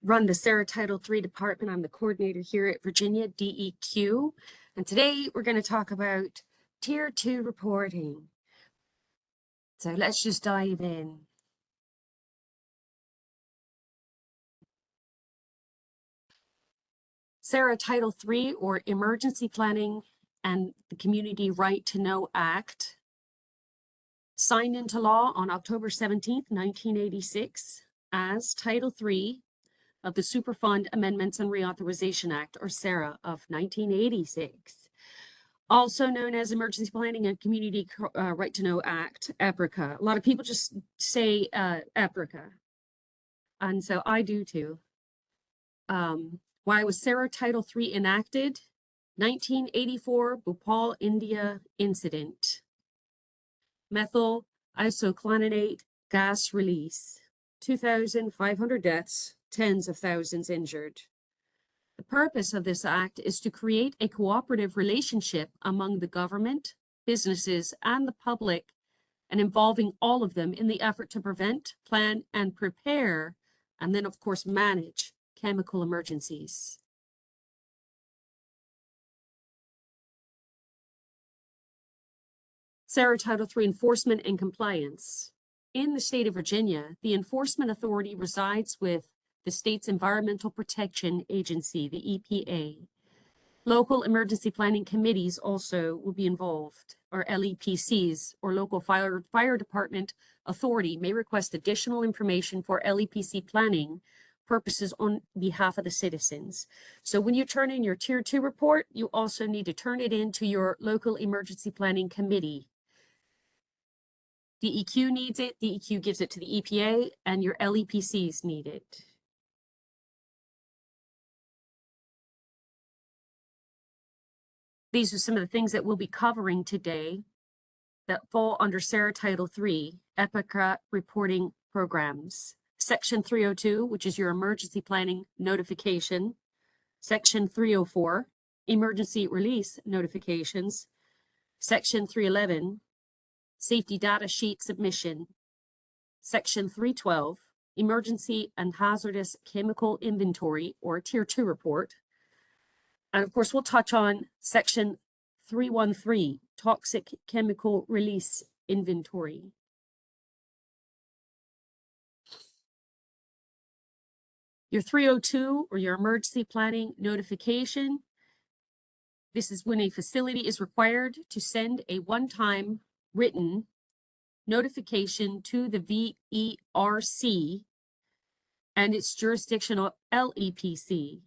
run the SARA Title III department. I'm the coordinator here at Virginia DEQ. And today we're going to talk about Tier 2 reporting. So let's just dive in. SARA Title III, or Emergency Planning and the Community Right to Know Act, signed into law on October 17th, 1986 as Title III of the Superfund Amendments and Reauthorization Act, or SARA, of 1986. Also known as Emergency Planning and Community Right to Know Act, EPCRA. A lot of people just say EPCRA, and so I do too. Why was SARA Title III enacted? 1984 Bhopal, India incident. Methyl isocyanate gas release. 2,500 deaths, tens of thousands injured. The purpose of this act is to create a cooperative relationship among the government, businesses, and the public, and involving all of them in the effort to prevent, plan, and prepare, and then, of course, manage chemical emergencies. SARA Title III Enforcement and Compliance. In the state of Virginia, the enforcement authority resides with the state's Environmental Protection Agency, the EPA. Local emergency planning committees also will be involved, or LEPCs, or local fire department authority may request additional information for LEPC planning purposes on behalf of the citizens. So when you turn in your Tier 2 report, you also need to turn it in to your local emergency planning committee. DEQ needs it, DEQ gives it to the EPA, and your LEPCs need it. These are some of the things that we'll be covering today that fall under SARA Title III, EPCRA reporting programs. Section 302, which is your emergency planning notification. Section 304, emergency release notifications. Section 311, safety data sheet submission. Section 312, emergency and hazardous chemical inventory, or Tier 2 report. And of course, we'll touch on Section 313, toxic chemical release inventory. Your 302, or your emergency planning notification. This is when a facility is required to send a one-time written notification to the VERC and its jurisdictional LEPC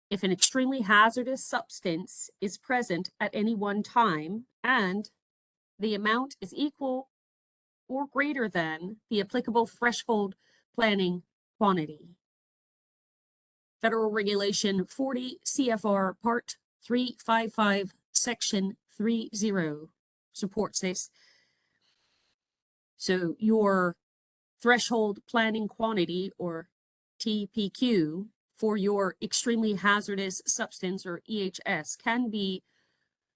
if an extremely hazardous substance is present at any one time and the amount is equal or greater than the applicable threshold planning quantity. Federal Regulation 40 CFR Part 355, Section 30 supports this. So your threshold planning quantity, or TPQ, for your extremely hazardous substance, or EHS, can be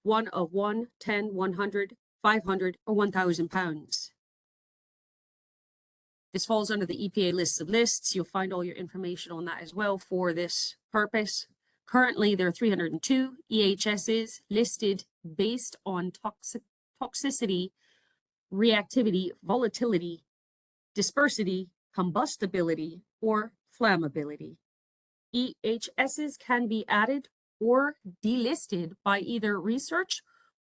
one of 1, 10, 100, 500, or 1,000 pounds. This falls under the EPA list of lists. You'll find all your information on that as well for this purpose. Currently, there are 302 EHSs listed based on toxicity, reactivity, volatility, dispersity, combustibility, or flammability. EHSs can be added or delisted by either research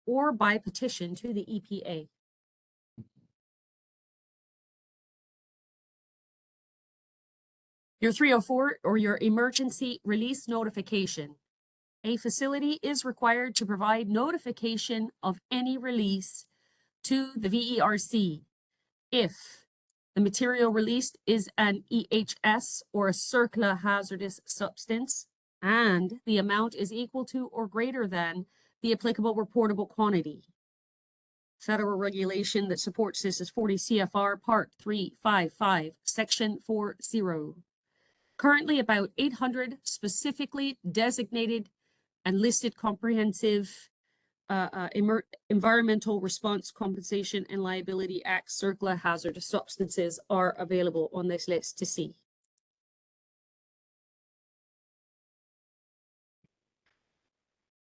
or by petition to the EPA. Your 304, or your emergency release notification. A facility is required to provide notification of any release to the VERC if the material released is an EHS or a CERCLA hazardous substance, and the amount is equal to or greater than the applicable reportable quantity. Federal regulation that supports this is 40 CFR Part 355, Section 40. Currently, about 800 specifically designated and listed comprehensive Environmental Response Compensation and Liability Act CERCLA hazardous substances are available on this list to see.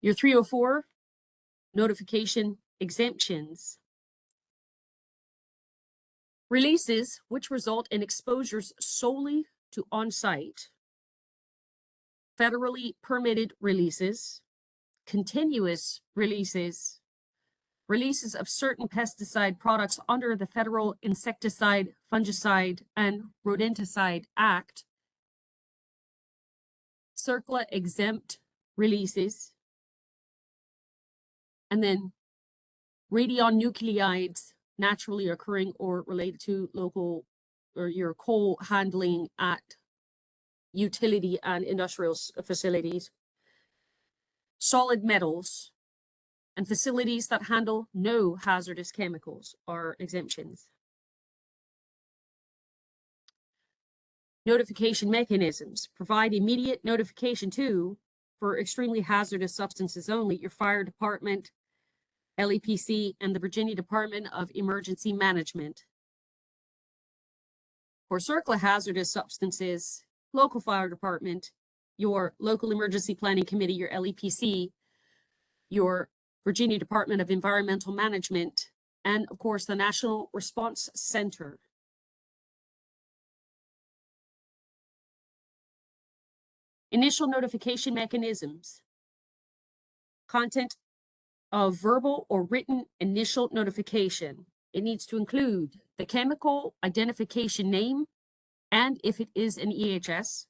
Your 304, notification exemptions. Releases which result in exposures solely to on-site, federally permitted releases, continuous releases, releases of certain pesticide products under the Federal Insecticide, Fungicide, and Rodenticide Act, CERCLA exempt releases, and then radionuclides naturally occurring or related to local or your coal handling at utility and industrial facilities, solid metals, and facilities that handle no hazardous chemicals are exemptions. Notification mechanisms provide immediate notification to, for extremely hazardous substances only, your fire department, LEPC, and the Virginia Department of Emergency Management. For CERCLA hazardous substances, local fire department, your local emergency planning committee, your LEPC, your Virginia Department of Environmental Management, and of course the National Response Center. Initial notification mechanisms. Content of verbal or written initial notification. It needs to include the chemical identification name, and if it is an EHS,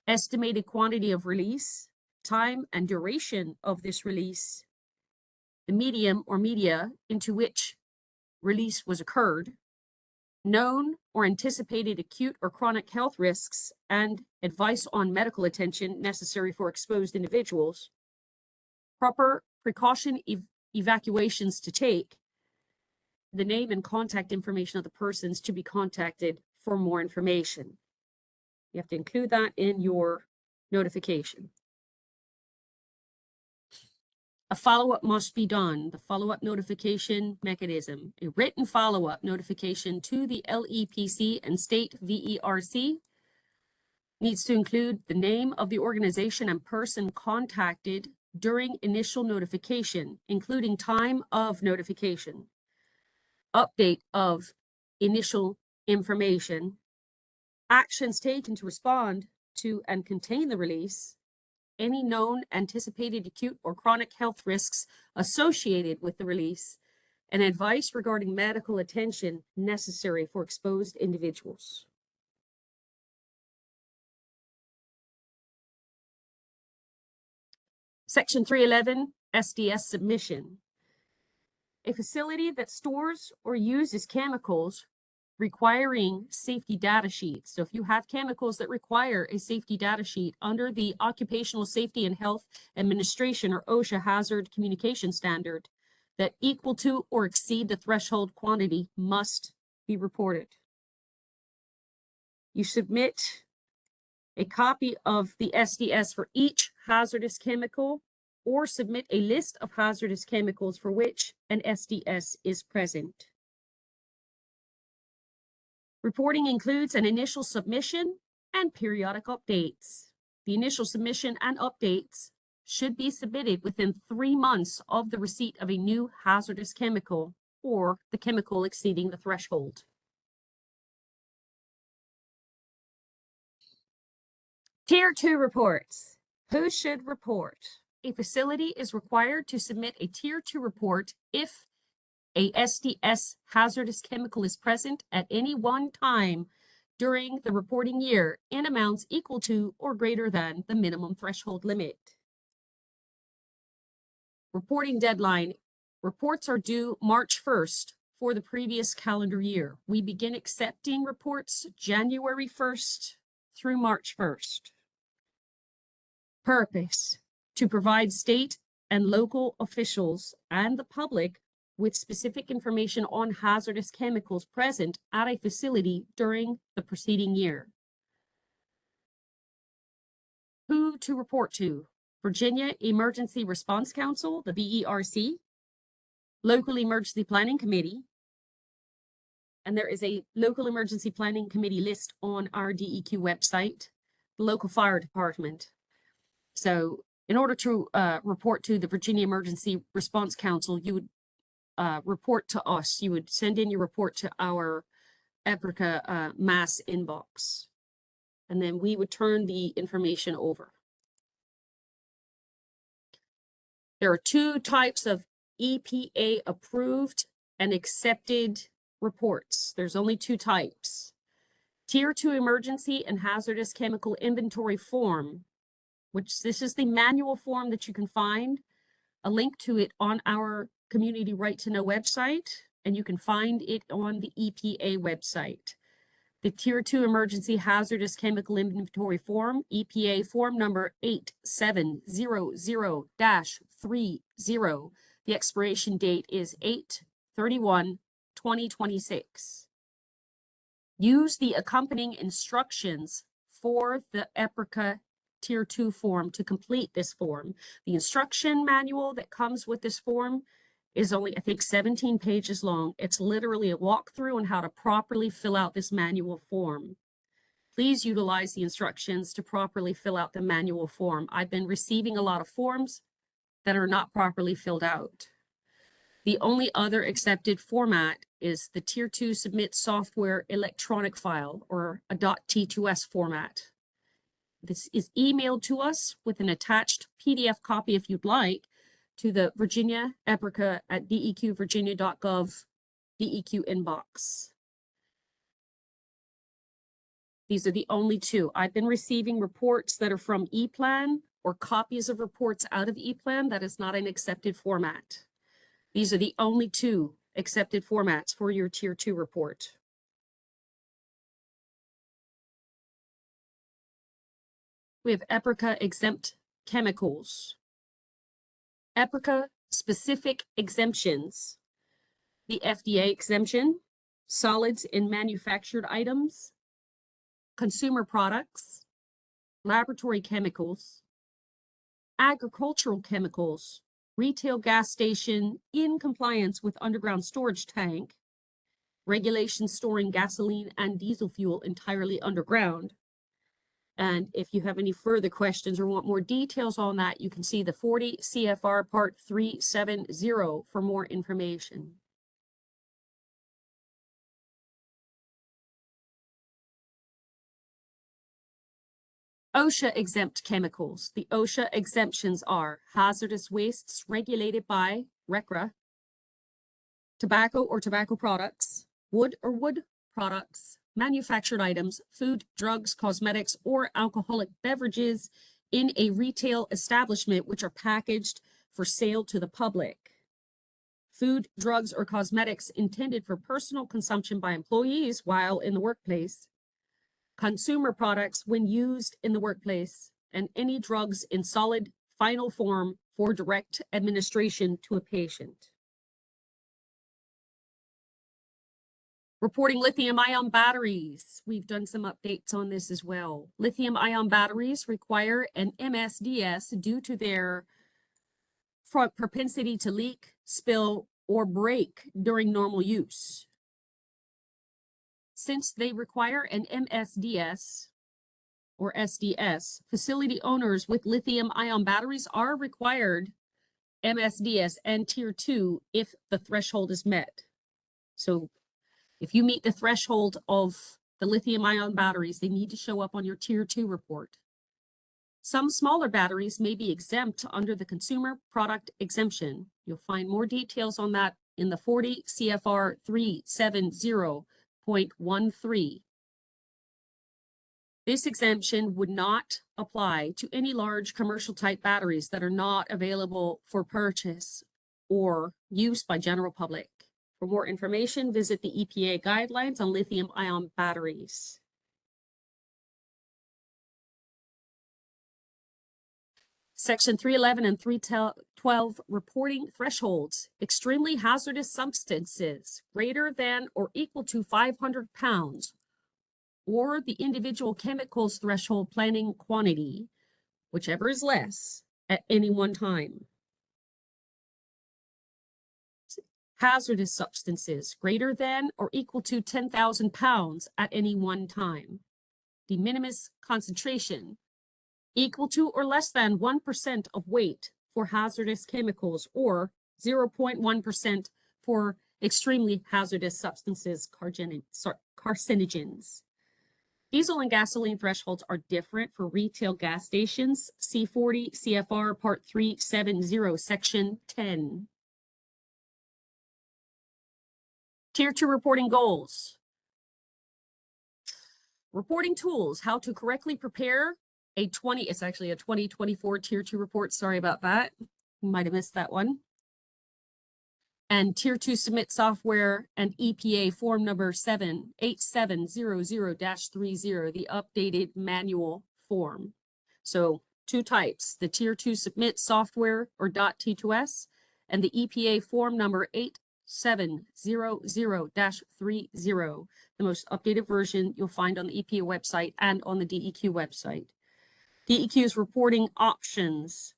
estimated quantity of release, time and duration of this release, the medium or media into which release was occurred, known or anticipated acute or chronic health risks, and advice on medical attention necessary for exposed individuals, proper precaution evacuations to take, the name and contact information of the persons to be contacted for more information. You have to include that in your notification. A follow-up must be done. The follow-up notification mechanism, a written follow-up notification to the LEPC and state VERC needs to include the name of the organization and person contacted during initial notification, including time of notification, update of initial information, actions taken to respond to and contain the release, any known anticipated acute or chronic health risks associated with the release, and advice regarding medical attention necessary for exposed individuals. Section 311, SDS submission. A facility that stores or uses chemicals requiring safety data sheets. So if you have chemicals that require a safety data sheet under the Occupational Safety and Health Administration or OSHA hazard communication standard that equal to or exceed the threshold quantity must be reported. You submit a copy of the SDS for each hazardous chemical, or submit a list of hazardous chemicals for which an SDS is present. Reporting includes an initial submission and periodic updates. The initial submission and updates should be submitted within 3 months of the receipt of a new hazardous chemical or the chemical exceeding the threshold. Tier 2 reports. Who should report? A facility is required to submit a Tier 2 report if a SDS hazardous chemical is present at any one time during the reporting year in amounts equal to or greater than the minimum threshold limit. Reporting deadline. Reports are due March 1st for the previous calendar year. We begin accepting reports January 1st through March 1st. Purpose: to provide state and local officials and the public with specific information on hazardous chemicals present at a facility during the preceding year. Who to report to? Virginia Emergency Response Council, the VERC, Local Emergency Planning Committee, and there is a Local Emergency Planning Committee list on our DEQ website, the local fire department. So In order to report to the Virginia Emergency Response Council, you would report to us. You would send in your report to our EPCRA mass inbox, and then we would turn the information over. There are two types of EPA approved and accepted reports. There's only two types. Tier 2 emergency and hazardous chemical inventory form, which this is the manual form that you can find a link to it on our Community Right to Know website, and you can find it on the EPA website. The Tier 2 Emergency Hazardous Chemical Inventory Form, EPA Form number 8700-30. The expiration date is 8/31/2026. Use the accompanying instructions for the EPCRA Tier 2 form to complete this form. The instruction manual that comes with this form is only, I think, 17 pages long. It's literally a walkthrough on how to properly fill out this manual form. Please utilize the instructions to properly fill out the manual form. I've been receiving a lot of forms that are not properly filled out. The only other accepted format is the Tier 2 Submit Software Electronic File, or a .t2s format. This is emailed to us with an attached PDF copy if you'd like to the Virginia EPCRA at deqvirginia.gov DEQ inbox. These are the only two. I've been receiving reports that are from ePlan or copies of reports out of ePlan. That is not an accepted format. These are the only two accepted formats for your Tier 2 report. We have EPCRA exempt chemicals. EPCRA specific exemptions. The FDA exemption, solids in manufactured items, consumer products, laboratory chemicals, agricultural chemicals, retail gas station in compliance with underground storage tank, regulations storing gasoline and diesel fuel entirely underground. And if you have any further questions or want more details on that, you can see the 40 CFR Part 370 for more information. OSHA exempt chemicals. The OSHA exemptions are hazardous wastes regulated by RCRA, tobacco or tobacco products, wood or wood products, manufactured items, food, drugs, cosmetics, or alcoholic beverages in a retail establishment which are packaged for sale to the public. Food, drugs, or cosmetics intended for personal consumption by employees while in the workplace. Consumer products when used in the workplace, and any drugs in solid final form for direct administration to a patient. Reporting lithium-ion batteries. We've done some updates on this as well. Lithium-ion batteries require an MSDS due to their propensity to leak, spill, or break during normal use. Since they require an MSDS or SDS, facility owners with lithium-ion batteries are required MSDS and Tier 2 if the threshold is met. So if you meet the threshold of the lithium-ion batteries, they need to show up on your Tier 2 report. Some smaller batteries may be exempt under the consumer product exemption. You'll find more details on that in the 40 CFR 370.13. This exemption would not apply to any large commercial type batteries that are not available for purchase or use by general public. For more information, visit the EPA guidelines on lithium-ion batteries. Section 311 and 312 reporting thresholds. Extremely hazardous substances greater than or equal to 500 pounds or the individual chemicals threshold planning quantity, whichever is less, at any one time. Hazardous substances greater than or equal to 10,000 pounds at any one time. De minimis concentration equal to or less than 1% of weight for hazardous chemicals or 0.1% for extremely hazardous substances, carcinogens. Diesel and gasoline thresholds are different for retail gas stations. C40 CFR Part 370, Section 10. Tier 2 reporting goals. Reporting tools, how to correctly prepare it's actually a 2024 Tier 2 report. Sorry about that. You might have missed that one. And Tier 2 submit software and EPA form number 78700-30, the updated manual form. So two types, the Tier 2 submit software or .T2S and the EPA form number 8700-30, the most updated version you'll find on the EPA website and on the DEQ website. DEQ's reporting options.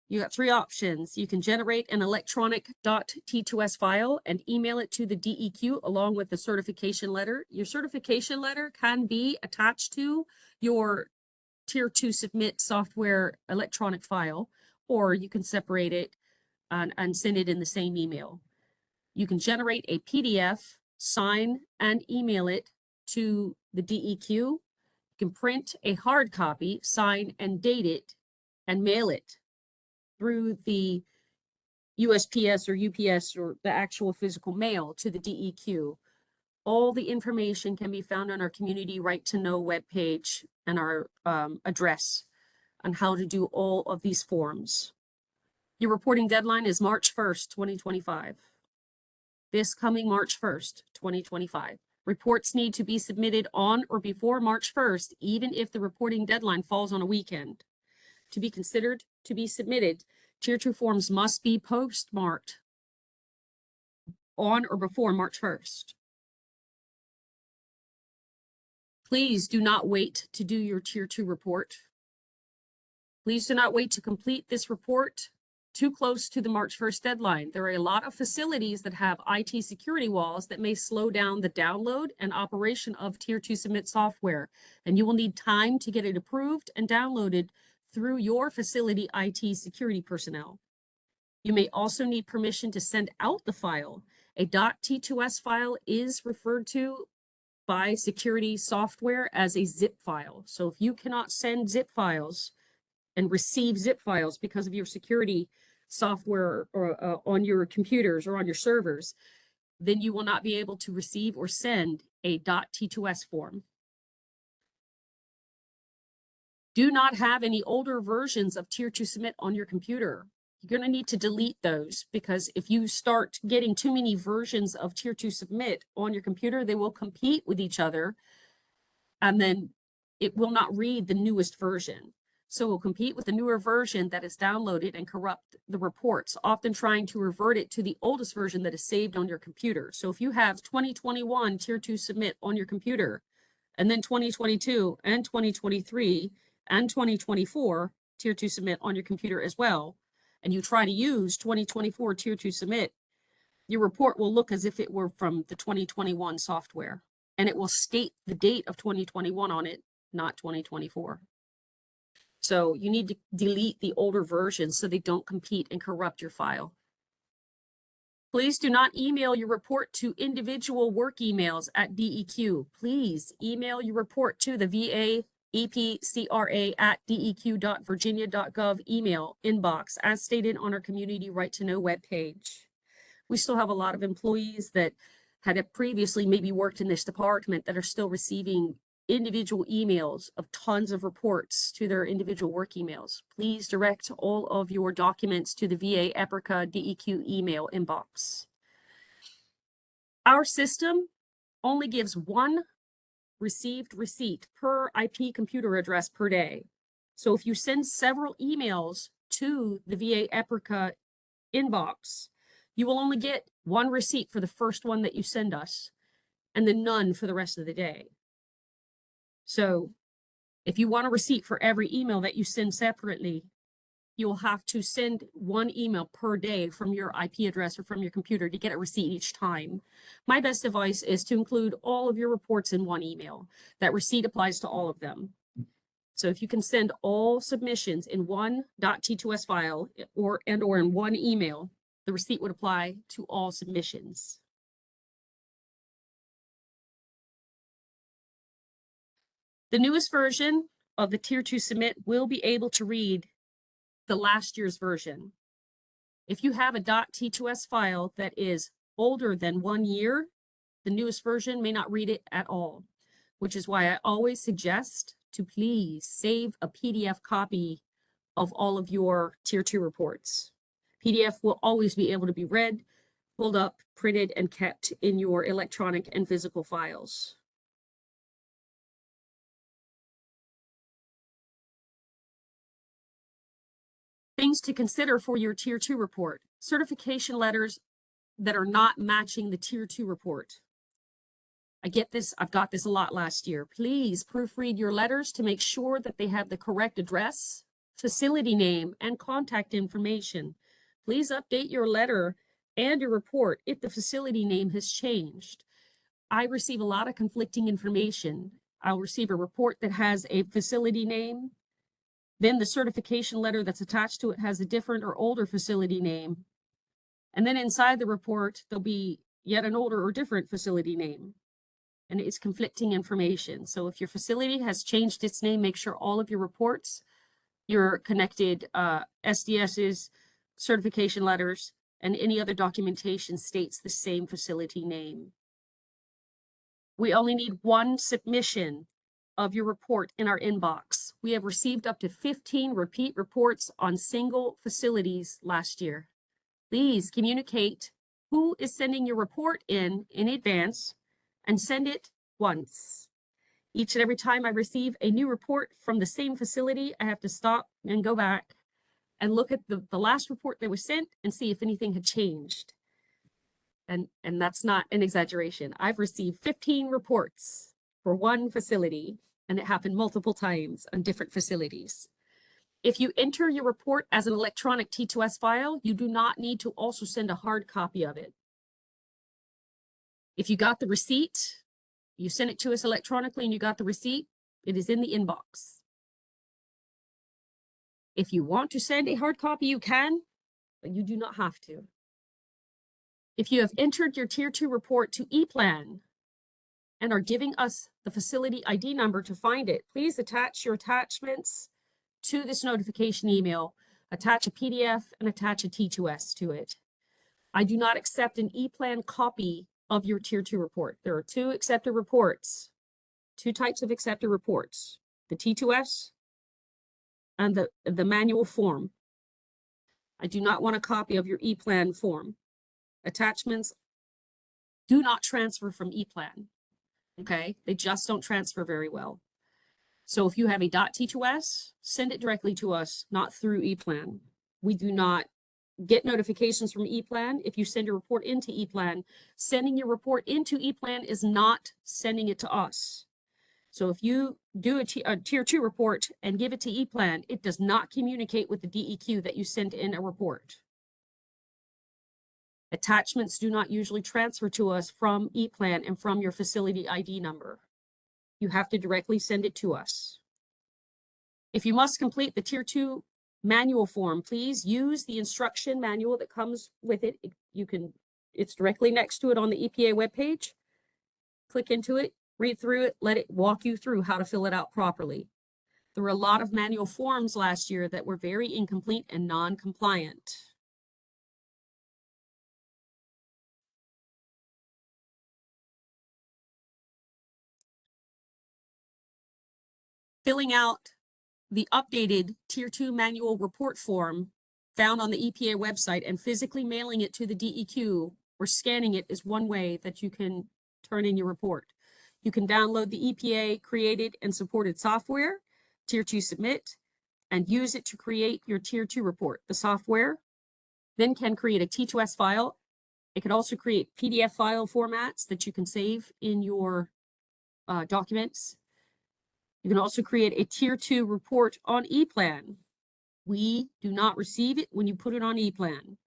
You got three options. You can generate an electronic .T2S file and email it to the DEQ along with the certification letter. Your certification letter can be attached to your Tier 2 submit software electronic file, or you can separate it and send it in the same email. You can generate a PDF, sign and email it to the DEQ. You can print a hard copy, sign and date it, and mail it through the USPS or UPS or the actual physical mail to the DEQ. All the information can be found on our Community Right to Know webpage and our address on how to do all of these forms. Your reporting deadline is March 1st, 2025. This coming March 1st, 2025. Reports need to be submitted on or before March 1st, even if the reporting deadline falls on a weekend. To be considered to be submitted, Tier 2 forms must be postmarked on or before March 1st. Please do not wait to do your Tier 2 report. Please do not wait to complete this report too close to the March 1st deadline. There are a lot of facilities that have IT security walls that may slow down the download and operation of Tier 2 submit software, and you will need time to get it approved and downloaded through your facility IT security personnel. You may also need permission to send out the file. A .T2S file is referred to by security software as a zip file. So if you cannot send zip files and receive zip files because of your security software or on your computers or on your servers, then you will not be able to receive or send a .T2S form. Do not have any older versions of Tier 2 submit on your computer. You're going to need to delete those, because if you start getting too many versions of Tier 2 submit on your computer, they will compete with each other, and then it will not read the newest version. So it will compete with the newer version that is downloaded and corrupt the reports, often trying to revert it to the oldest version that is saved on your computer. So if you have 2021 Tier 2 submit on your computer, and then 2022 and 2023 and 2024 Tier 2 submit on your computer as well, and you try to use 2024 Tier 2 submit, your report will look as if it were from the 2021 software, and it will state the date of 2021 on it, not 2024. So you need to delete the older versions so they don't compete and corrupt your file. Please do not email your report to individual work emails at DEQ. Please email your report to the VA EPCRA at deq.virginia.gov email inbox, as stated on our Community Right to Know webpage. We still have a lot of employees that had previously maybe worked in this department that are still receiving individual emails of tons of reports to their individual work emails. Please direct all of your documents to the VA EPCRA DEQ email inbox. Our system only gives one received receipt per IP computer address per day. So if you send several emails to the VA EPCRA inbox, you will only get one receipt for the first one that you send us, and then none for the rest of the day. So if you want a receipt for every email that you send separately, you'll have to send one email per day from your IP address or from your computer to get a receipt each time. My best advice is to include all of your reports in one email. That receipt applies to all of them. So if you can send all submissions in one .t2s file or in one email, the receipt would apply to all submissions. The newest version of the Tier 2 submit will be able to read the last year's version. If you have a .t2s file that is older than 1 year, the newest version may not read it at all, which is why I always suggest to please save a PDF copy of all of your Tier 2 reports. PDF will always be able to be read, pulled up, printed, and kept in your electronic and physical files. Things to consider for your Tier 2 report: certification letters that are not matching the Tier 2 report. I get this, I've got this a lot last year. Please proofread your letters to make sure that they have the correct address, facility name, and contact information. Please update your letter and your report if the facility name has changed. I receive a lot of conflicting information. I'll receive a report that has a facility name, then the certification letter that's attached to it has a different or older facility name. And then inside the report, there'll be yet an older or different facility name. And it's conflicting information. So if your facility has changed its name, make sure all of your reports, your connected SDSs, certification letters, and any other documentation states the same facility name. We only need one submission of your report in our inbox. We have received up to 15 repeat reports on single facilities last year. Please communicate who is sending your report in advance and send it once. Each and every time I receive a new report from the same facility, I have to stop and go back and look at the last report that was sent and see if anything had changed. And that's not an exaggeration. I've received 15 reports for one facility, and it happened multiple times on different facilities. If you enter your report as an electronic T2S file, you do not need to also send a hard copy of it. If you got the receipt, you sent it to us electronically and you got the receipt, it is in the inbox. If you want to send a hard copy, you can, but you do not have to. If you have entered your Tier 2 report to ePlan and are giving us the facility ID number to find it, please attach your attachments to this notification email, attach a PDF and attach a T2S to it. I do not accept an ePlan copy of your Tier 2 report. There are two accepted reports, two types of accepted reports, the T2S and the manual form. I do not want a copy of your ePlan form. Attachments do not transfer from ePlan, okay? They just don't transfer very well. So if you have a .t2s, send it directly to us, not through ePlan. We do not get notifications from ePlan. If you send your report into ePlan, sending your report into ePlan is not sending it to us. So if you do a Tier 2 report and give it to ePlan, it does not communicate with the DEQ that you sent in a report. Attachments do not usually transfer to us from ePlan and from your facility ID number. You have to directly send it to us. If you must complete the Tier 2 manual form, please use the instruction manual that comes with it. It's directly next to it on the EPA webpage. Click into it, read through it, let it walk you through how to fill it out properly. There were a lot of manual forms last year that were very incomplete and non-compliant. Filling out the updated Tier 2 manual report form found on the EPA website and physically mailing it to the DEQ or scanning it is one way that you can turn in your report. You can download the EPA created and supported software, Tier 2 Submit, and use it to create your Tier 2 report. The software then can create a T2S file. It can also create PDF file formats that you can save in your documents. You can also create a Tier 2 report on ePlan. We do not receive it when you put it on ePlan.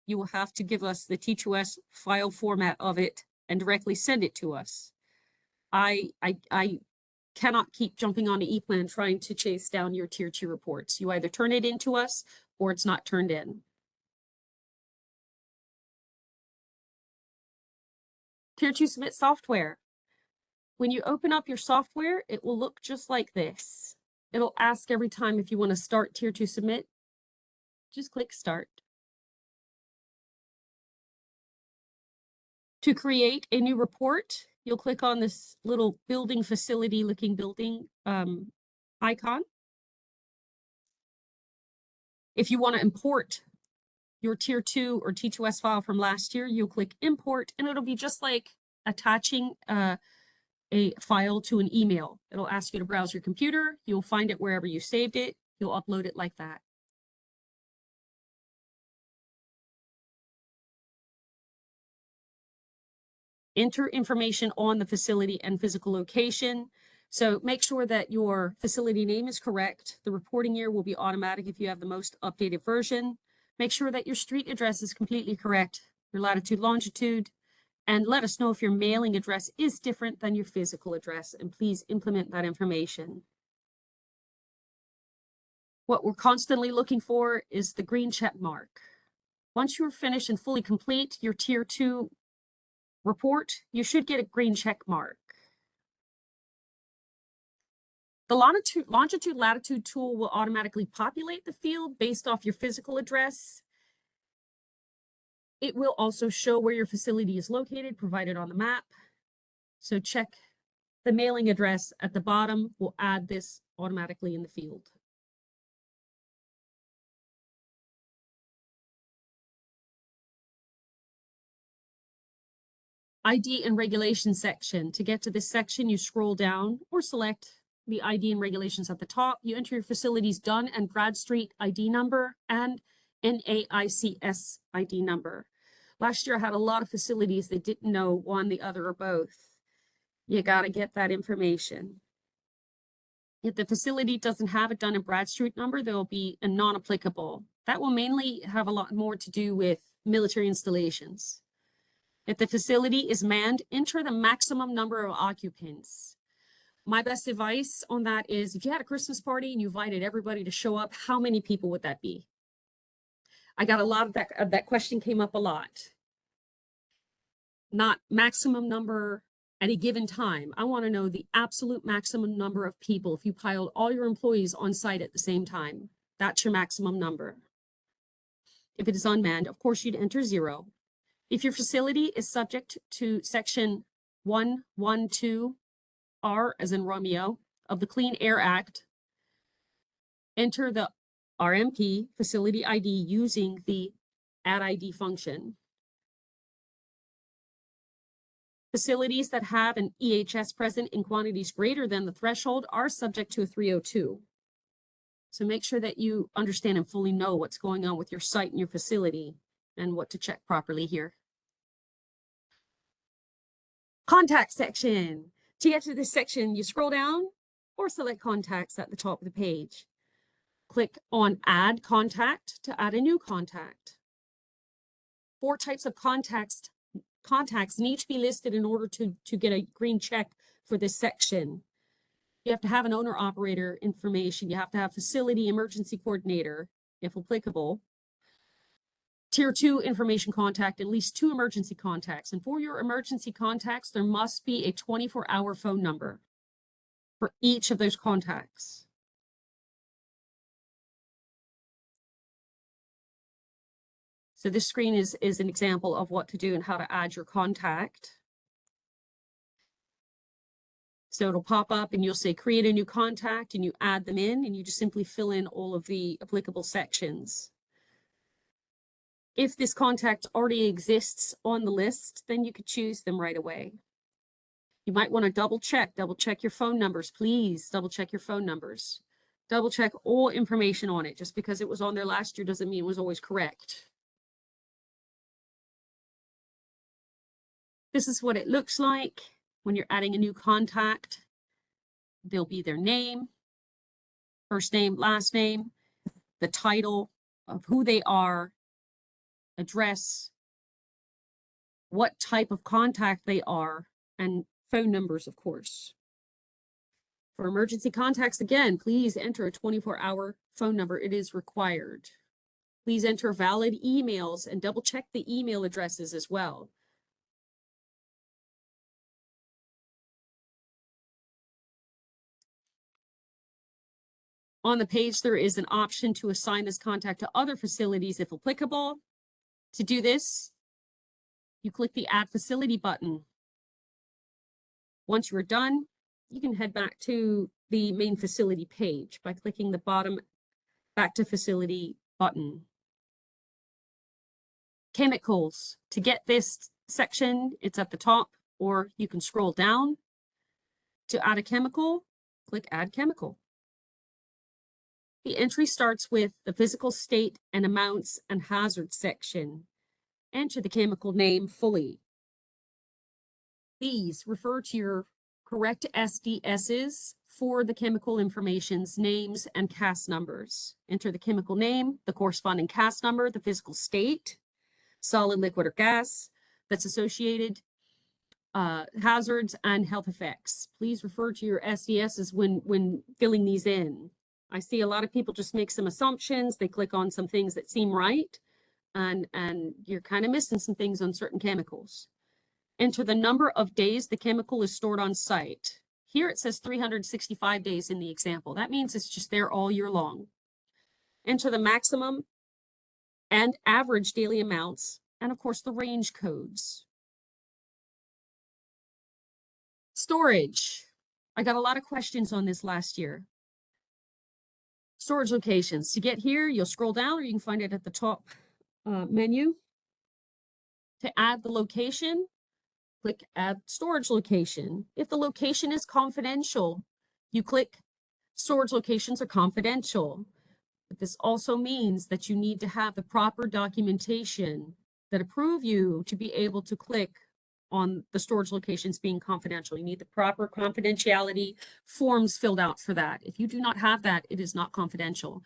You will have to give us the T2S file format of it and directly send it to us. I cannot keep jumping on the ePlan trying to chase down your Tier 2 reports. You either turn it into us or it's not turned in. Tier 2 submit software. When you open up your software, it will look just like this. It'll ask every time if you want to start Tier 2 submit. Just click start. To create a new report, you'll click on this little building facility looking building icon. If you want to import your Tier 2 or T2S file from last year, you'll click import, and it'll be just like attaching a file to an email. It'll ask you to browse your computer. You'll find it wherever you saved it. You'll upload it like that. Enter information on the facility and physical location. So make sure that your facility name is correct. The reporting year will be automatic if you have the most updated version. Make sure that your street address is completely correct, your latitude, longitude, and let us know if your mailing address is different than your physical address, and please implement that information. What we're constantly looking for is the green check mark. Once you're finished and fully complete your Tier 2 report, you should get a green check mark. The longitude latitude tool will automatically populate the field based off your physical address. It will also show where your facility is located, provided on the map. So check the mailing address at the bottom. We'll add this automatically in the field. ID and regulation section. To get to this section, you scroll down or select the ID and regulations at the top. You enter your facility's Dunn and Bradstreet ID number and NAICS ID number. Last year, I had a lot of facilities that didn't know one, the other, or both. You got to get that information. If the facility doesn't have a Dun and Bradstreet number, there will be a non-applicable. That will mainly have a lot more to do with military installations. If the facility is manned, enter the maximum number of occupants. My best advice on that is if you had a Christmas party and you invited everybody to show up, how many people would that be? I got a lot of that question came up a lot. Not maximum number at a given time. I want to know the absolute maximum number of people. If you piled all your employees on site at the same time, that's your maximum number. If it is unmanned, of course, you'd enter 0. If your facility is subject to section 112R, as in Romeo, of the Clean Air Act, enter the RMP facility ID using the add ID function. Facilities that have an EHS present in quantities greater than the threshold are subject to a 302. So make sure that you understand and fully know what's going on with your site and your facility and what to check properly here. Contact section. To get to this section, you scroll down or select contacts at the top of the page. Click on Add Contact to add a new contact. 4 types of contacts need to be listed in order to get a green check for this section. You have to have an owner-operator information. You have to have facility emergency coordinator, if applicable. Tier 2 information contact, at least 2 emergency contacts. And for your emergency contacts, there must be a 24-hour phone number for each of those contacts. So this screen is an example of what to do and how to add your contact. So it'll pop up and you'll say create a new contact and you add them in and you just simply fill in all of the applicable sections. If this contact already exists on the list, then you could choose them right away. You might want to double check your phone numbers, please. Double check your phone numbers. Double check all information on it. Just because it was on there last year doesn't mean it was always correct. This is what it looks like when you're adding a new contact. There'll be their name, first name, last name, the title of who they are, address, what type of contact they are, and phone numbers, of course. For emergency contacts, again, please enter a 24-hour phone number. It is required. Please enter valid emails and double check the email addresses as well. On the page, there is an option to assign this contact to other facilities if applicable. To do this, you click the Add Facility button. Once you are done, you can head back to the main facility page by clicking the bottom Back to Facility button. Chemicals. To get this section, it's at the top, or you can scroll down. To add a chemical, click Add Chemical. The entry starts with the physical state and amounts and hazards section. Enter the chemical name fully. Please refer to your correct SDSs for the chemical information's names and CAS numbers. Enter the chemical name, the corresponding CAS number, the physical state, solid, liquid, or gas that's associated, hazards, and health effects. Please refer to your SDSs when filling these in. I see a lot of people just make some assumptions. They click on some things that seem right, and you're kind of missing some things on certain chemicals. Enter the number of days the chemical is stored on site. Here it says 365 days in the example. That means it's just there all year long. Enter the maximum and average daily amounts, and of course the range codes. Storage. I got a lot of questions on this last year. Storage locations. To get here, you'll scroll down, or you can find it at the top menu. To add the location, click Add Storage Location. If the location is confidential, you click Storage Locations are confidential. But this also means that you need to have the proper documentation that approve you to be able to click on the storage locations being confidential. You need the proper confidentiality forms filled out for that. If you do not have that, it is not confidential.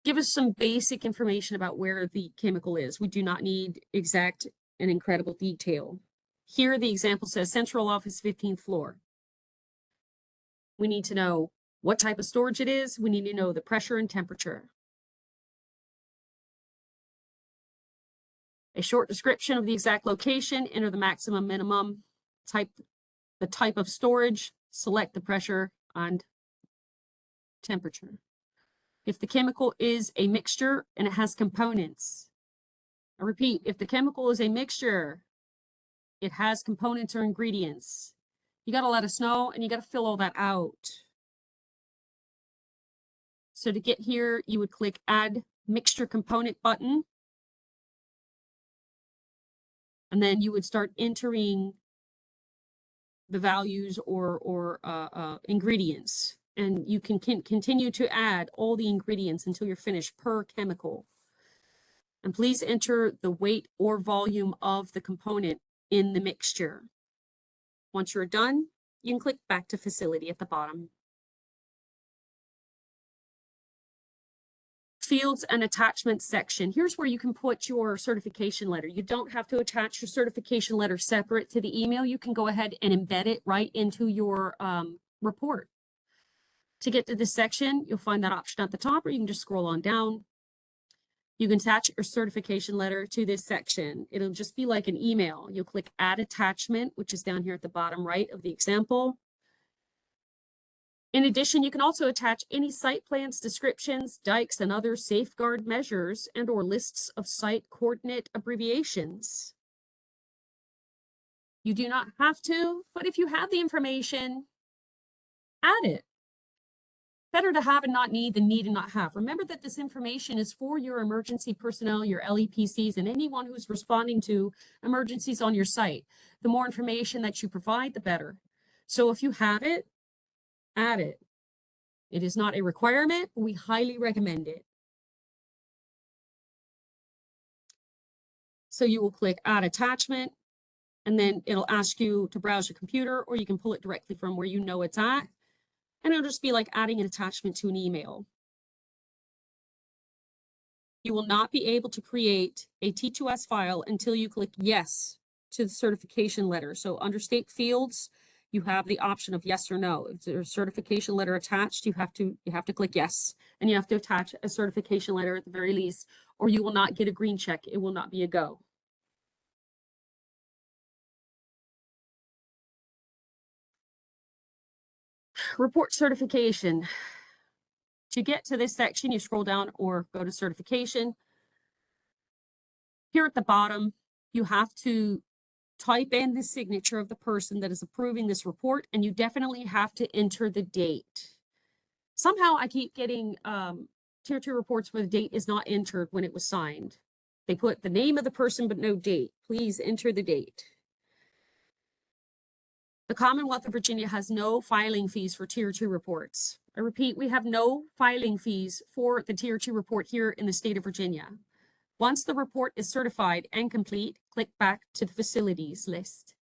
Give us some basic information about where the chemical is. We do not need exact and incredible detail. Here, the example says central office, 15th floor. We need to know what type of storage it is. We need to know the pressure and temperature. A short description of the exact location, enter the maximum, minimum, the type of storage, select the pressure and temperature. If the chemical is a mixture and it has components, I repeat, if the chemical is a mixture, it has components or ingredients, you got to let us know and you got to fill all that out. So to get here, you would click Add Mixture Component button. And then you would start entering the values or ingredients. And you can continue to add all the ingredients until you're finished per chemical. And please enter the weight or volume of the component in the mixture. Once you're done, you can click Back to Facility at the bottom. Fields and attachments section. Here's where you can put your certification letter. You don't have to attach your certification letter separate to the email. You can go ahead and embed it right into your report. To get to this section, you'll find that option at the top, or you can just scroll on down. You can attach your certification letter to this section. It'll just be like an email. You'll click Add Attachment, which is down here at the bottom right of the example. In addition, you can also attach any site plans, descriptions, dikes, and other safeguard measures and or lists of site coordinate abbreviations. You do not have to, but if you have the information, add it. Better to have and not need than need and not have. Remember that this information is for your emergency personnel, your LEPCs, and anyone who's responding to emergencies on your site. The more information that you provide, the better. So if you have it, add it. It is not a requirement, but we highly recommend it. So you will click Add Attachment, and then it'll ask you to browse your computer, or you can pull it directly from where you know it's at. And it'll just be like adding an attachment to an email. You will not be able to create a T2S file until you click Yes to the certification letter. So under State Fields, you have the option of yes or no. If there's a certification letter attached, you have to click yes, and you have to attach a certification letter at the very least, or you will not get a green check. It will not be a go. Report certification. To get to this section, you scroll down or go to certification. Here at the bottom, you have to type in the signature of the person that is approving this report, and you definitely have to enter the date. Somehow I keep getting tier 2 reports where the date is not entered when it was signed. They put the name of the person but no date. Please enter the date. The Commonwealth of Virginia has no filing fees for tier 2 reports. I repeat, we have no filing fees for the tier 2 report here in the state of Virginia. Once the report is certified and complete, click back to the facilities list.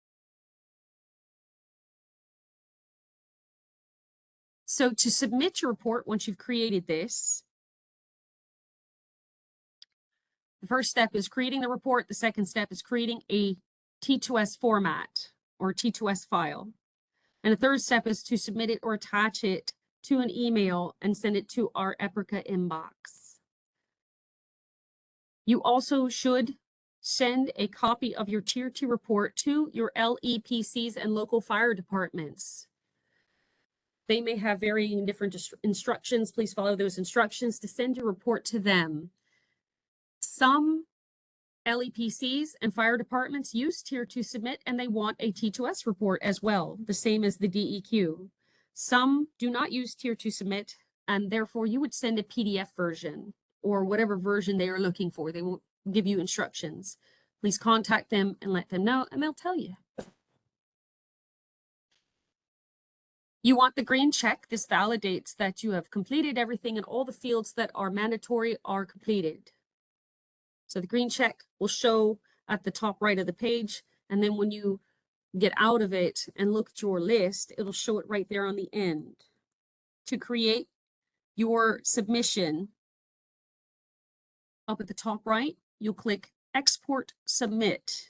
So to submit your report, once you've created this, the first step is creating the report. The second step is creating a T2S format or T2S file. And the third step is to submit it or attach it to an email and send it to our EPCRA inbox. You also should send a copy of your tier 2 report to your LEPCs and local fire departments. They may have varying different instructions. Please follow those instructions to send your report to them. Some LEPCs and fire departments use tier 2 submit, and they want a T2S report as well, the same as the DEQ. Some do not use tier 2 submit, and therefore you would send a PDF version or whatever version they are looking for. They won't give you instructions. Please contact them and let them know, and they'll tell you. You want the green check. This validates that you have completed everything and all the fields that are mandatory are completed. So the green check will show at the top right of the page. And then when you get out of it and look at your list, it'll show it right there on the end. To create your submission, up at the top right, you'll click Export Submit,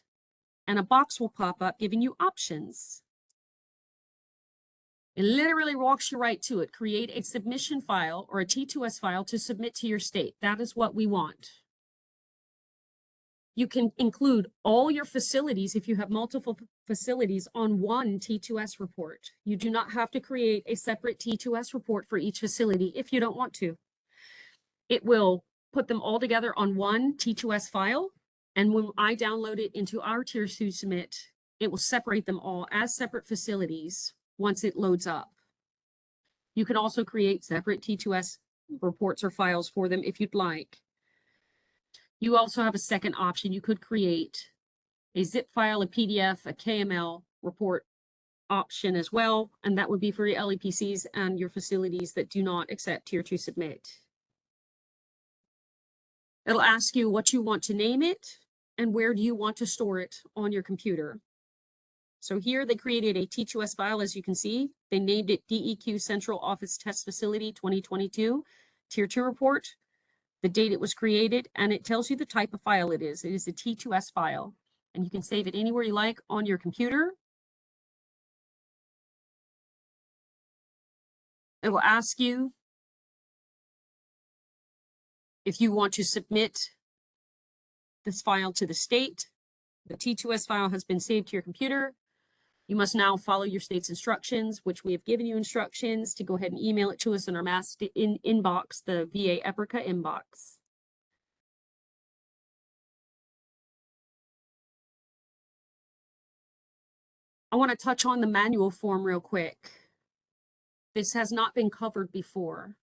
and a box will pop up giving you options. It literally walks you right to it. Create a submission file or a T2S file to submit to your state. That is what we want. You can include all your facilities if you have multiple facilities on one T2S report. You do not have to create a separate T2S report for each facility if you don't want to. It will put them all together on one T2S file. And when I download it into our Tier 2 submit, it will separate them all as separate facilities once it loads up. You can also create separate T2S reports or files for them if you'd like. You also have a second option. You could create a zip file, a PDF, a KML report option as well. And that would be for your LEPCs and your facilities that do not accept Tier 2 submit. It'll ask you what you want to name it and where do you want to store it on your computer. So here they created a T2S file, as you can see. They named it DEQ Central Office Test Facility 2022 Tier 2 report, the date it was created, and it tells you the type of file it is. It is a T2S file, and you can save it anywhere you like on your computer. It will ask you if you want to submit this file to the state. The T2S file has been saved to your computer. You must now follow your state's instructions, which we have given you instructions to go ahead and email it to us in our mass inbox, the VA EPCRA inbox. I want to touch on the manual form real quick. This has not been covered before.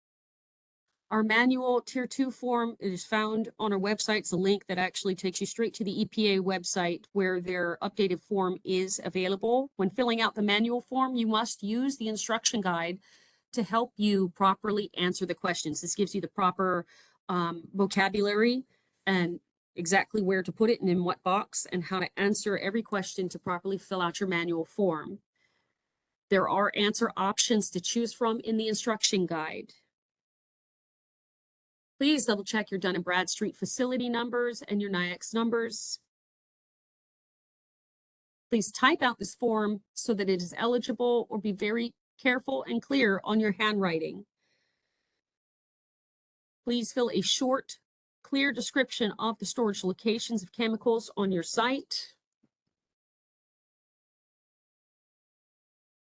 Our manual Tier 2 form is found on our website. It's a link that actually takes you straight to the EPA website where their updated form is available. When filling out the manual form, you must use the instruction guide to help you properly answer the questions. This gives you the proper vocabulary and exactly where to put it and in what box and how to answer every question to properly fill out your manual form. There are answer options to choose from in the instruction guide. Please double check your Dun & Bradstreet facility numbers and your NIAX numbers. Please type out this form so that it is eligible, or be very careful and clear on your handwriting. Please fill a short, clear description of the storage locations of chemicals on your site.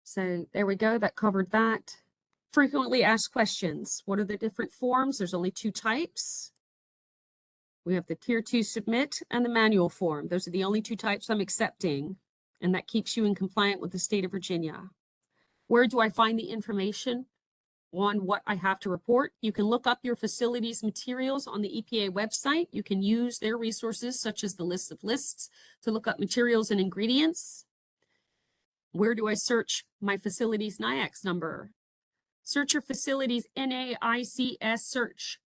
So there we go, that covered that. Frequently asked questions. What are the different forms? There's only two types. We have the Tier 2 submit and the manual form. Those are the only two types I'm accepting, and that keeps you in compliant with the state of Virginia. Where do I find the information on what I have to report? You can look up your facilities materials on the EPA website. You can use their resources, such as the list of lists, to look up materials and ingredients. Where do I search my facilities NIAX number? Search your facilities NAICS search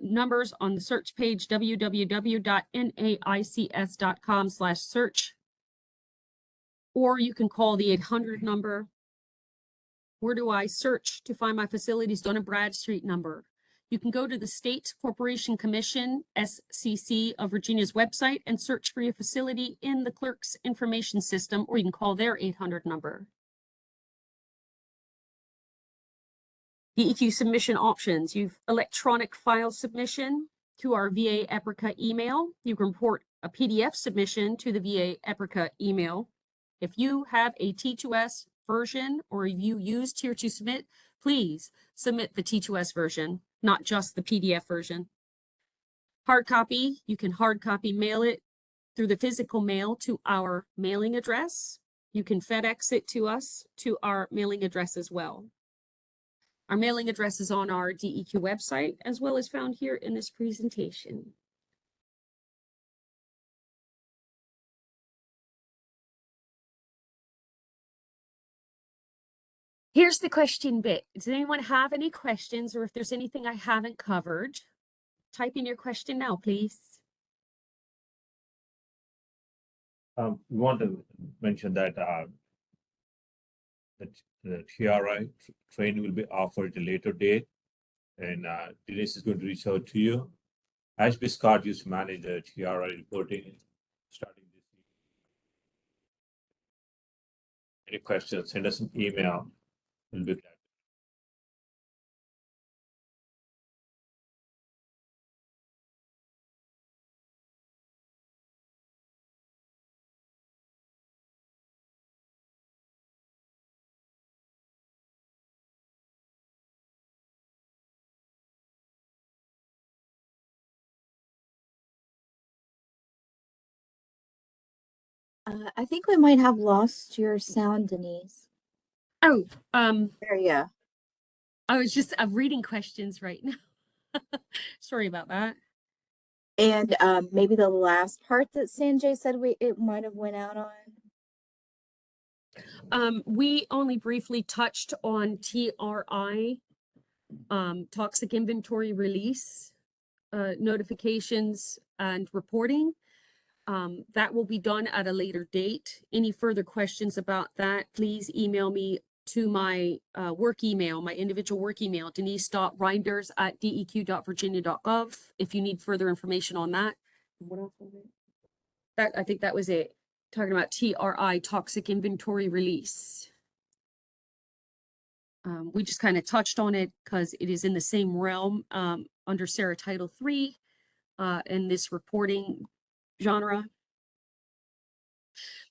numbers on the search page, www.naics.com/search. Or you can call the 800 number. Where do I search to find my facilities? Dun & Bradstreet number. You can go to the State Corporation Commission, SCC, of Virginia's website and search for your facility in the clerk's information system, or you can call their 800 number. DEQ submission options. You've electronic file submission to our VA EPCRA email. You can report a PDF submission to the VA EPCRA email. If you have a T2S version, or if you use Tier 2 submit, please submit the T2S version, not just the PDF version. Hard copy, you can hard copy mail it through the physical mail to our mailing address. You can FedEx it to us to our mailing address as well. Our mailing address is on our DEQ website, as well as found here in this presentation. Here's the question bit. Does anyone have any questions, or if there's anything I haven't covered? Type in your question now, please. We want to mention that the TRI training will be offered at a later date, and Denise is going to reach out to you. Ashby Scott used to manage the TRI reporting starting this week. Any questions, send us an email. We'll be glad. I think we might have lost your sound, Denise. Oh, There you go. I was just reading questions right now. Sorry about that. And maybe the last part that Sanjay said it might have went out on. We only briefly touched on TRI, toxic inventory release, notifications and reporting. That will be done at a later date. Any further questions about that, please email me to my work email, my individual work email, denise.reinders@deq.virginia.gov, if you need further information on that. What else was it? I think that was it. Talking about TRI, toxic inventory release. We just kind of touched on it because it is in the same realm under SARA Title III in this reporting genre.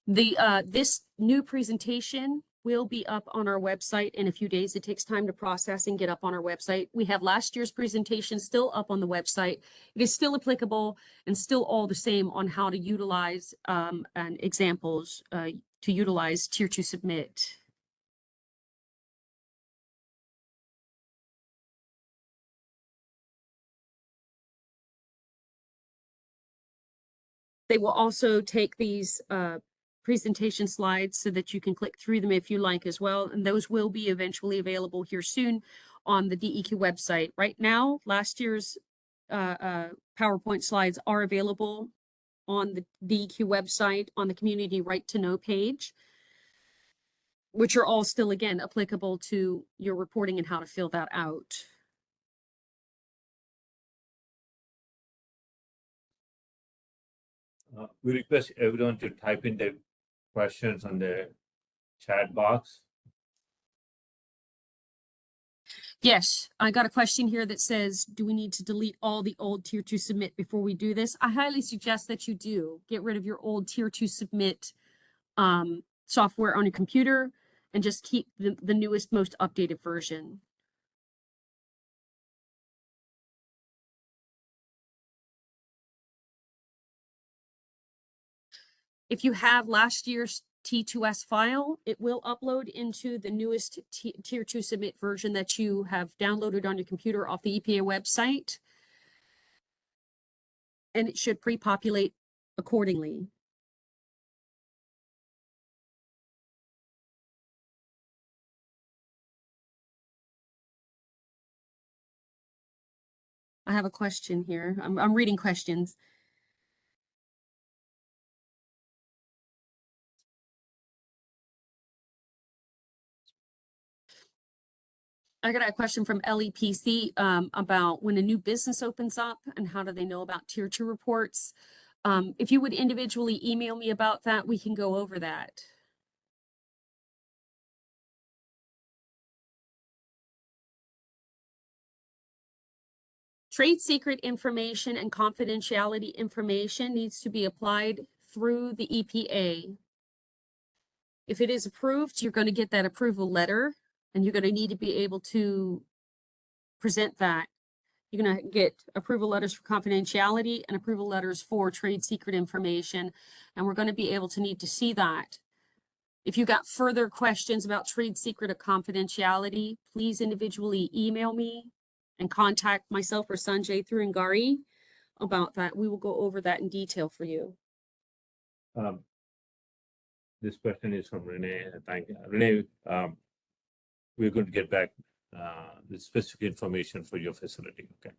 This new presentation will be up on our website in a few days. It takes time to process and get up on our website. We have last year's presentation still up on the website. It is still applicable and still all the same on how to utilize and examples to utilize Tier 2 submit. They will also take these presentation slides so that you can click through them if you like as well. And those will be eventually available here soon on the DEQ website. Right now, last year's PowerPoint slides are available on the DEQ website on the Community Right to Know page, which are all still, again, applicable to your reporting and how to fill that out. We request everyone to type in their questions on the chat box? Yes, I got a question here that says, do we need to delete all the old tier 2 submit before we do this? I highly suggest that you do. Get rid of your old tier 2 submit software on your computer and just keep the newest, most updated version. If you have last year's T2S file, it will upload into the newest tier 2 submit version that you have downloaded on your computer off the EPA website. And it should pre-populate accordingly. I have a question here. I'm reading questions. I got a question from LEPC about when a new business opens up and how do they know about tier 2 reports. If you would individually email me about that, we can go over that. Trade secret information and confidentiality information needs to be applied through the EPA. If it is approved, you're going to get that approval letter and you're going to need to be able to present that. You're going to get approval letters for confidentiality and approval letters for trade secret information. And we're going to be able to need to see that. If you got further questions about trade secret or confidentiality, please individually email me and contact myself or Sanjay through Ngari about that. We will go over that in detail for you. This question is from Renee. Thank you. Renee, we're going to get back the specific information for your facility. Okay.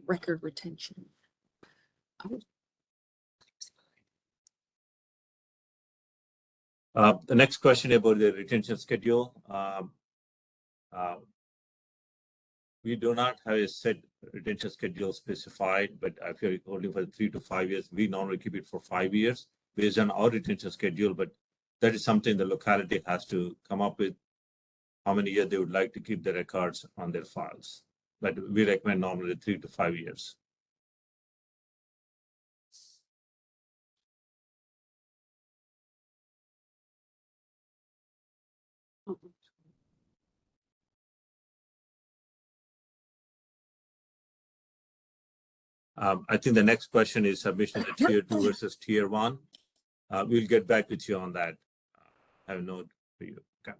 Record retention. The next question about the retention schedule. We do not have a set retention schedule specified, but if you're holding for 3 to 5 years, we normally keep it for 5 years based on our retention schedule. But that is something the locality has to come up with, how many years they would like to keep the records on their files. But we recommend normally 3 to 5 years. I think the next question is submission to tier 2 versus tier 1. We'll get back with you on that. I have a note for you. Okay.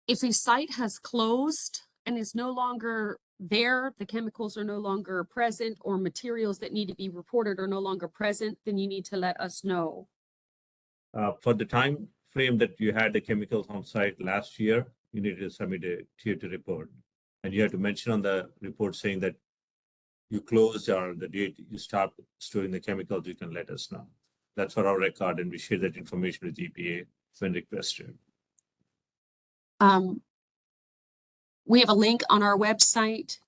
If a site has closed and is no longer there, the chemicals are no longer present, or materials that need to be reported are no longer present, then you need to let us know. For the time frame that you had the chemicals on site last year, you need to submit a tier 2 report. And you have to mention on the report saying that you closed or the date you stopped storing the chemicals, you can let us know. That's for our record, and we share that information with EPA when requested. We have a link on our website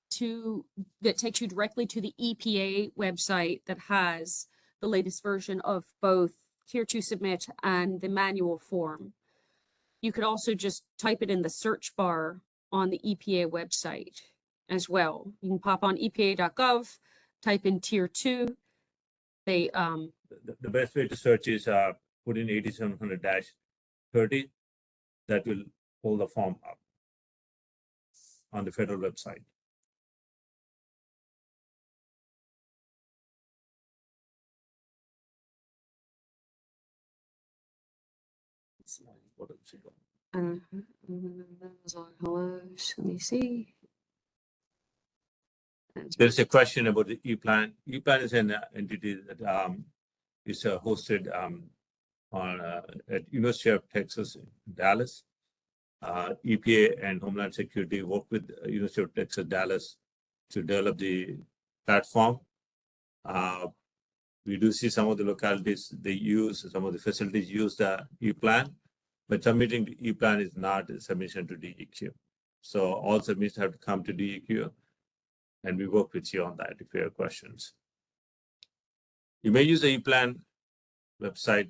that takes you directly to the EPA website that has the latest version of both Tier 2 submit and the manual form. You could also just type it in the search bar on the EPA website as well. You can pop on epa.gov, type in Tier 2. The best way to search is put in 8700-30. That will pull the form up on the federal website. What else you got? Let me see. There's a question about the E-Plan. E-Plan is an entity that is hosted at University of Texas in Dallas. EPA and Homeland Security work with University of Texas Dallas to develop the platform. We do see some of the localities, some of the facilities use the E-plan, but submitting the E-plan is not a submission to DEQ. So all submissions have to come to DEQ, and we work with you on that if you have questions. You may use the E-plan website,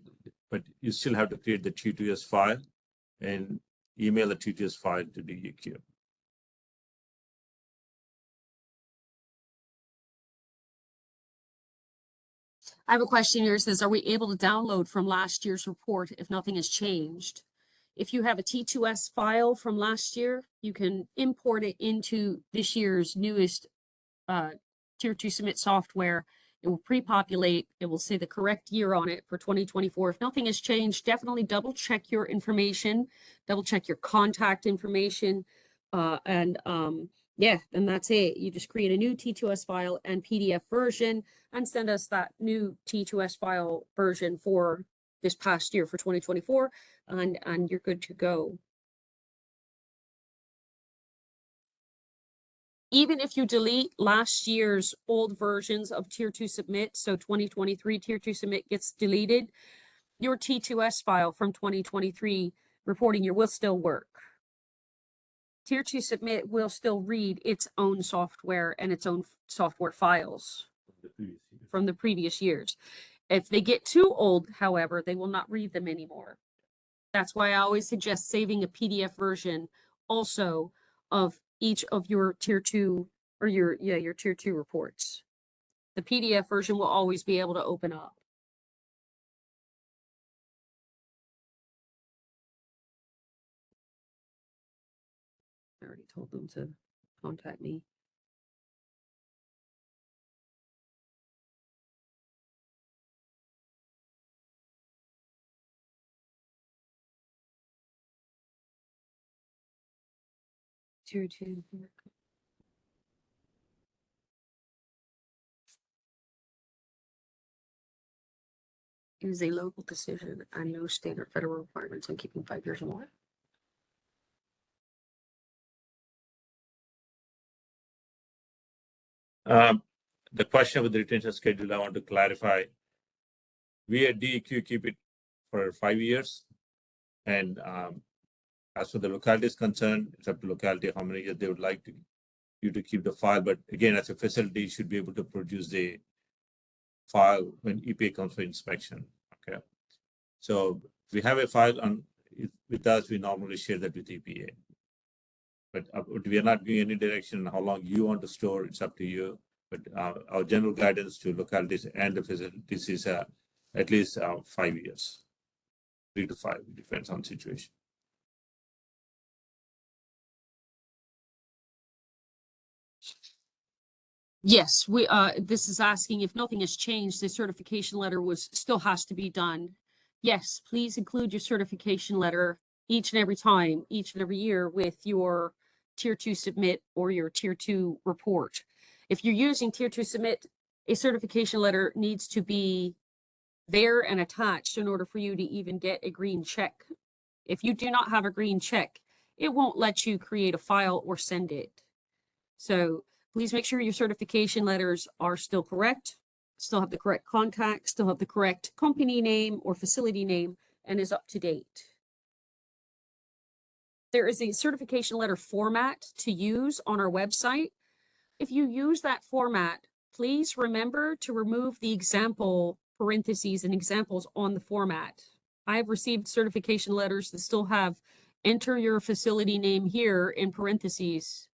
but you still have to create the T2S file and email the T2S file to DEQ. I have a question here. It says, are we able to download from last year's report if nothing has changed? If you have a T2S file from last year, you can import it into this year's newest Tier 2 submit software. It will pre-populate. It will say the correct year on it for 2024. If nothing has changed, definitely double check your information, double check your contact information, yeah, and that's it. You just create a new T2S file and PDF version and send us that new T2S file version for this past year for 2024, and you're good to go. Even if you delete last year's old versions of Tier 2 submit, so 2023 Tier 2 submit gets deleted, your T2S file from 2023 reporting year will still work. Tier 2 submit will still read its own software and its own software files from the previous years. If they get too old, however, they will not read them anymore. That's why I always suggest saving a PDF version also of each of your Tier 2 or your Tier 2 reports. The PDF version will always be able to open up. I already told them to contact me. Tier 2. It is a local decision and no state or federal requirements on keeping 5 years or more. The question with the retention schedule, I want to clarify. We at DEQ keep it for 5 years. And as for the locality is concerned, it's up to locality how many years they would like you to keep the file. But again, as a facility, you should be able to produce the file when EPA comes for inspection. Okay. So if we have a file with us, we normally share that with EPA. But we are not giving any direction on how long you want to store. It's up to you. But our general guidance to localities and the facilities is at least 5 years, 3 to 5, it depends on situation. Yes, this is asking if nothing has changed, the certification letter still has to be done. Yes, please include your certification letter each and every time, each and every year with your Tier 2 submit or your Tier 2 report. If you're using Tier 2 submit, a certification letter needs to be there and attached in order for you to even get a green check. If you do not have a green check, it won't let you create a file or send it. So please make sure your certification letters are still correct, still have the correct contact, still have the correct company name or facility name, and is up to date. There is a certification letter format to use on our website. If you use that format, please remember to remove the example parentheses and examples on the format. I have received certification letters that still have enter your facility name here in parentheses,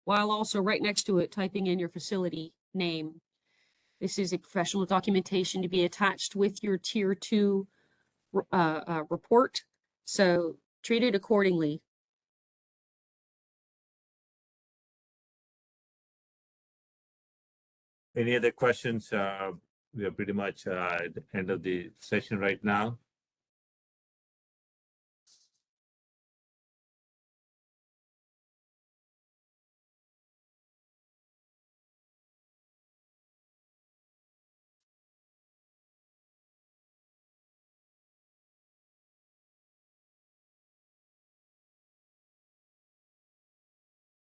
while also right next to it typing in your facility name. This is a professional documentation to be attached with your Tier 2 report, so treat it accordingly. Any other questions? We are pretty much at the end of the session right now.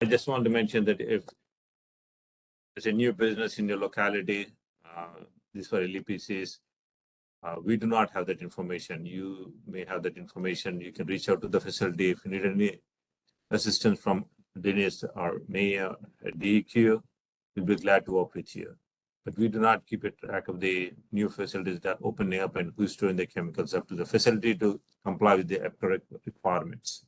I just want to mention that if there's a new business in your locality, these for LEPCs. We do not have that information. You may have that information. You can reach out to the facility if you need any assistance from Dennis or me at DEQ. We'll be glad to work with you. But we do not keep a track of the new facilities that are opening up and who's storing the chemicals up to the facility to comply with the EPCRA requirements.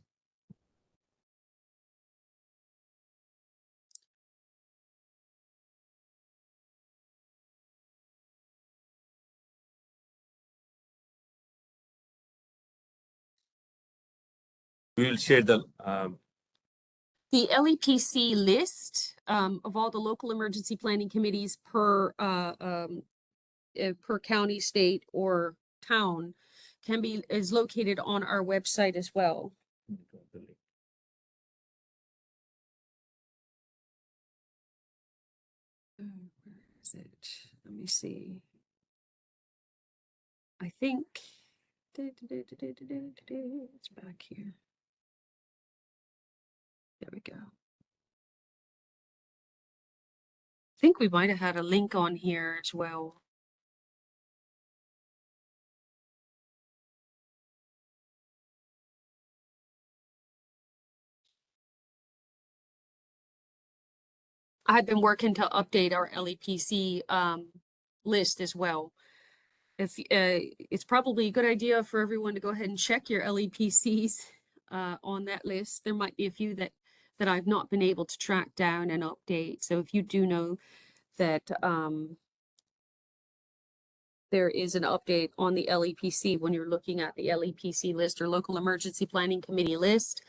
We will share the LEPC list of all the local emergency planning committees per county, state, or town is located on our website as well. Where is it? Let me see. I think it's back here. There we go. I think we might have had a link on here as well. I've been working to update our LEPC list as well. If it's probably a good idea for everyone to go ahead and check your LEPCs on that list. There might be a few that I've not been able to track down and update. So if you do know that there is an update on the LEPC when you're looking at the LEPC list or local emergency planning committee list,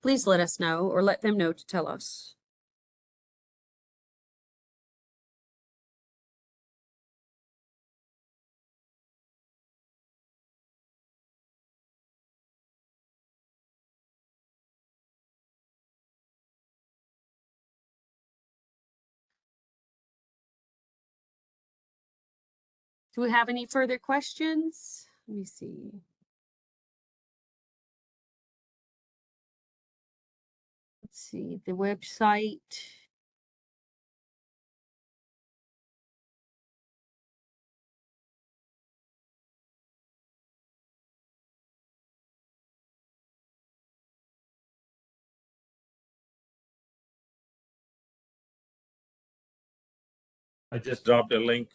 please let us know or let them know to tell us. Do we have any further questions? Let me see. Let's see, the website. I just dropped a link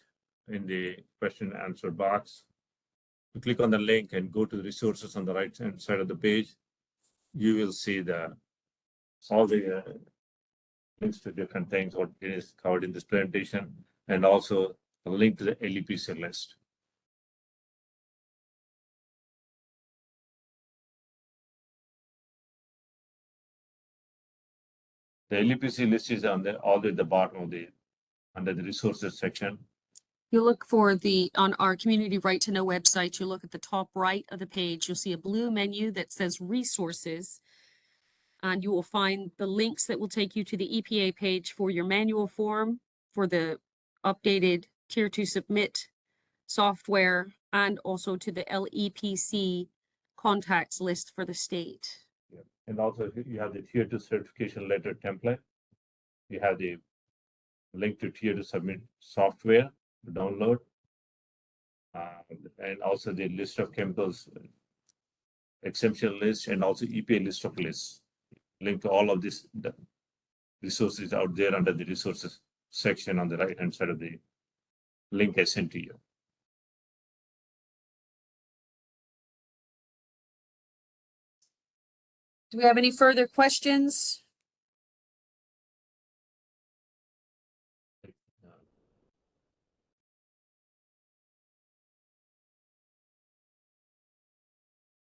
in the question and answer box. You click on the link and go to the resources on the right hand side of the page. You will see all the links to different things what is covered in this presentation, and also a link to the LEPC list. The LEPC list is on all at the bottom of under the resources section. You look for on our community right to know website, you look at the top right of the page, you'll see a blue menu that says resources, and you will find the links that will take you to the EPA page for your manual form, for the updated Tier 2 submit software, and also to the LEPC contacts list for the state. Yeah. And also you have the Tier 2 certification letter template. You have the link to Tier 2 submit software to download, and also the list of chemicals exemption list, and also EPA list of lists. Link to all of this resources out there under the resources section on the right hand side of the link I sent to you. Do we have any further questions?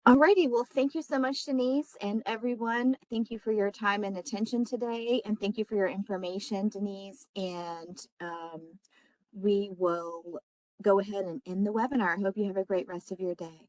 Alrighty, well, thank you so much, Denise, and everyone. Thank you for your time and attention today, and thank you for your information, Denise. And we will go ahead and end the webinar. I hope you have a great rest of your day.